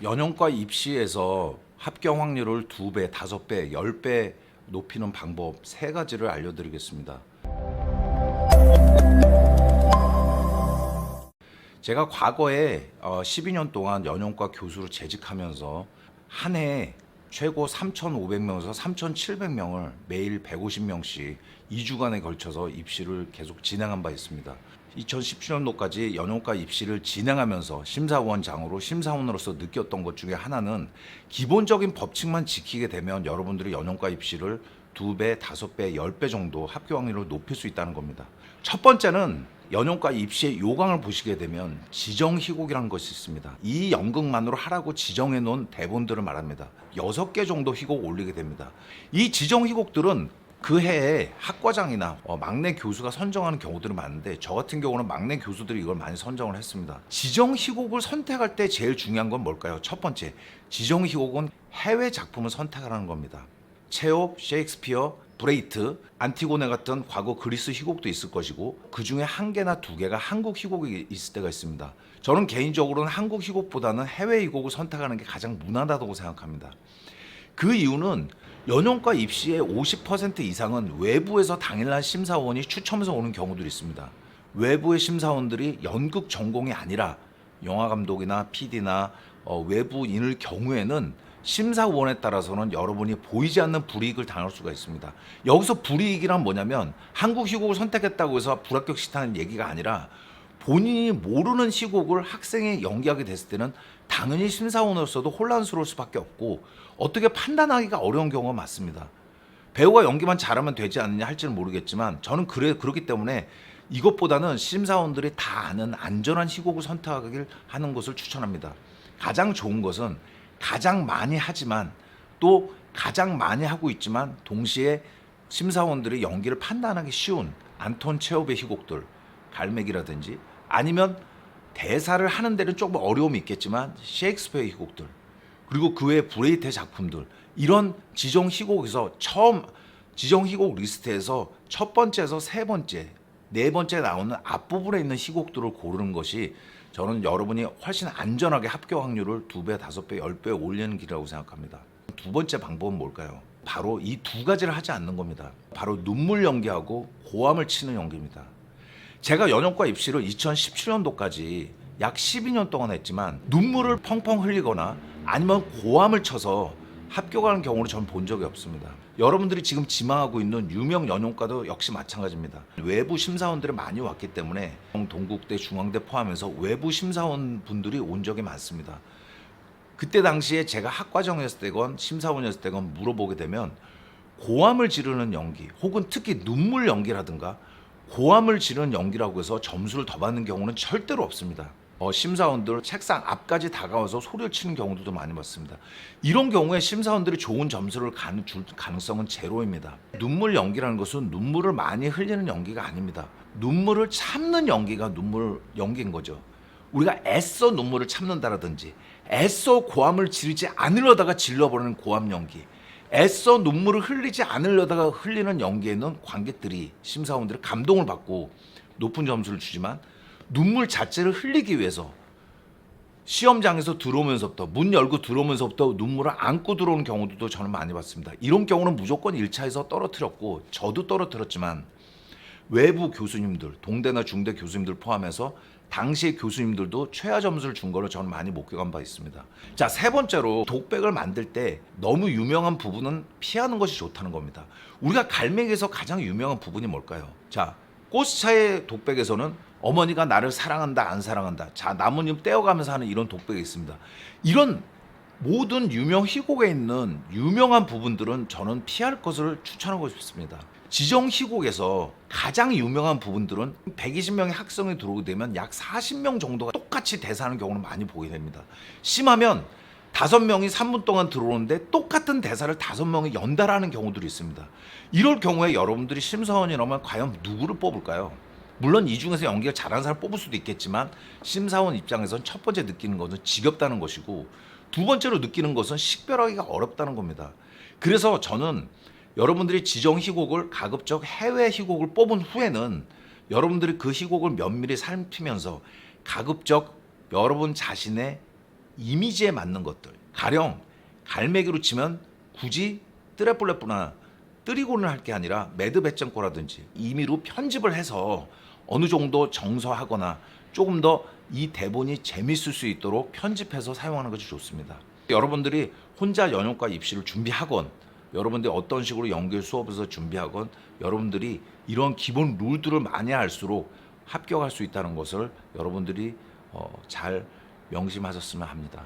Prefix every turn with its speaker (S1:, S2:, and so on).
S1: 연영과 입시에서 합격 확률을 2배, 5배, 10배 높이는 방법 3가지를 알려드리겠습니다. 제가 과거에 12년 동안 연영과 교수로 재직하면서 한 해에 최고 3,500명에서 3,700명을 매일 150명씩 2주간에 걸쳐서 입시를 계속 진행한 바 있습니다. 2017년도까지 연영과 입시를 진행하면서 심사원장으로 심사원으로서 느꼈던 것 중에 하나는 기본적인 법칙만 지키게 되면 여러분들이 연영과 입시를 2배, 5배, 10배 정도 합격 확률을 높일 수 있다는 겁니다. 첫 번째는 연영과 입시의 요강을 보시게 되면 지정희곡이라는 것이 있습니다. 이 연극만으로 하라고 지정해 놓은 대본들을 말합니다. 6개 정도 희곡 올리게 됩니다. 이 지정희곡들은 그 해에 학과장이나 막내 교수가 선정하는 경우들이 많은데, 저 같은 경우는 막내 교수들이 이걸 많이 선정을 했습니다. 지정희곡을 선택할 때 제일 중요한 건 뭘까요? 첫 번째, 지정희곡은 해외 작품을 선택하라는 겁니다. 체홉, 셰익스피어, 브레이트, 안티고네 같은 과거 그리스 희곡도 있을 것이고, 그 중에 1개나 2개가 한국 희곡이 있을 때가 있습니다. 저는 개인적으로는 한국 희곡보다는 해외 희곡을 선택하는 게 가장 무난하다고 생각합니다. 그 이유는 연영과 입시의 50% 이상은 외부에서 당일날 심사원이 추첨해서 오는 경우들이 있습니다. 외부의 심사원들이 연극 전공이 아니라 영화감독이나 PD나 외부인의 경우에는 심사원에 따라서는 여러분이 보이지 않는 불이익을 당할 수가 있습니다. 여기서 불이익이란 뭐냐면, 한국 희곡을 선택했다고 해서 불합격시키는 얘기가 아니라, 본인이 모르는 희곡을 학생이 연기하게 됐을 때는 당연히 심사원으로서도 혼란스러울 수밖에 없고, 어떻게 판단하기가 어려운 경우가 많습니다. 배우가 연기만 잘하면 되지 않느냐 할지는 모르겠지만, 저는 그렇기 때문에 이것보다는 심사원들이 다 아는 안전한 희곡을 선택하길 하는 것을 추천합니다. 가장 좋은 것은 가장 많이 하지만, 또 가장 많이 하고 있지만 동시에 심사원들이 연기를 판단하기 쉬운 안톤 체홉의 희곡들, 갈매기라든지, 아니면 대사를 하는 데는 조금 어려움이 있겠지만 셰익스피어의 희곡들, 그리고 그 외에 브레이트의 작품들, 이런 지정 희곡에서 지정 희곡 리스트에서 첫 번째에서 세 번째, 네 번째 나오는 앞부분에 있는 희곡들을 고르는 것이, 저는 여러분이 훨씬 안전하게 합격 확률을 2배, 5배, 10배 올리는 길이라고 생각합니다. 두 번째 방법은 뭘까요? 바로 이 2가지를 하지 않는 겁니다. 바로 눈물 연기하고 고함을 치는 연기입니다. 제가 연영과 입시를 2017년도까지 약 12년 동안 했지만, 눈물을 펑펑 흘리거나 아니면 고함을 쳐서 합격하는 경우를 저는 본 적이 없습니다. 여러분들이 지금 지망하고 있는 유명 연영과도 역시 마찬가지입니다. 외부 심사원들이 많이 왔기 때문에 동국대, 중앙대 포함해서 외부 심사원 분들이 온 적이 많습니다. 그때 당시에 제가 학과정이었을 때건 심사원이었을 때건 물어보게 되면, 고함을 지르는 연기 혹은 특히 눈물 연기라든가 고함을 지르는 연기라고 해서 점수를 더 받는 경우는 절대로 없습니다. 심사원들 책상 앞까지 다가와서 소리를 치는 경우도 많이 봤습니다. 이런 경우에 심사원들이 좋은 점수를 줄 가능성은 제로입니다. 눈물 연기라는 것은 눈물을 많이 흘리는 연기가 아닙니다. 눈물을 참는 연기가 눈물 연기인 거죠. 우리가 애써 눈물을 참는다라든지, 애써 고함을 지르지 않으려다가 질러버리는 고함 연기, 애써 눈물을 흘리지 않으려다가 흘리는 연기에는 관객들이, 심사원들이 감동을 받고 높은 점수를 주지만, 눈물 자체를 흘리기 위해서 시험장에서 들어오면서부터, 문 열고 들어오면서부터 눈물을 안고 들어오는 경우도 저는 많이 봤습니다. 이런 경우는 무조건 1차에서 떨어뜨렸고, 저도 떨어뜨렸지만 외부 교수님들, 동대나 중대 교수님들 포함해서 당시 교수님들도 최하 점수를 준 걸로 저는 많이 목격한 바 있습니다. 자, 세 번째로 독백을 만들 때 너무 유명한 부분은 피하는 것이 좋다는 겁니다. 우리가 갈매기에서 가장 유명한 부분이 뭘까요? 자, 꽃차의 독백에서는 어머니가 나를 사랑한다, 안 사랑한다, 자, 나뭇잎 떼어가면서 하는 이런 독백이 있습니다. 이런 모든 유명 희곡에 있는 유명한 부분들은 저는 피할 것을 추천하고 싶습니다. 지정 희곡에서 가장 유명한 부분들은 120명의 학생이 들어오게 되면 약 40명 정도가 똑같이 대사하는 경우는 많이 보게 됩니다. 심하면 5명이 3분 동안 들어오는데 똑같은 대사를 5명이 연달아하는 경우들이 있습니다. 이럴 경우에 여러분들이 심사원이라면 과연 누구를 뽑을까요? 물론 이 중에서 연기를 잘하는 사람을 뽑을 수도 있겠지만, 심사원 입장에서는 첫 번째 느끼는 것은 지겹다는 것이고, 두 번째로 느끼는 것은 식별하기가 어렵다는 겁니다. 그래서 저는 여러분들이 지정 희곡을 가급적 해외 희곡을 뽑은 후에는 여러분들이 그 희곡을 면밀히 살피면서 가급적 여러분 자신의 이미지에 맞는 것들, 가령 갈매기로 치면 굳이 뜨레폴레프나 뜨리곤을 할 게 아니라 매드베짱코라든지 임의로 편집을 해서 어느 정도 정서하거나 조금 더 이 대본이 재밌을 수 있도록 편집해서 사용하는 것이 좋습니다. 여러분들이 혼자 연영과 입시를 준비하건, 여러분들이 어떤 식으로 연기 수업에서 준비하건, 여러분들이 이런 기본 룰들을 많이 알수록 합격할 수 있다는 것을 여러분들이 잘 명심하셨으면 합니다.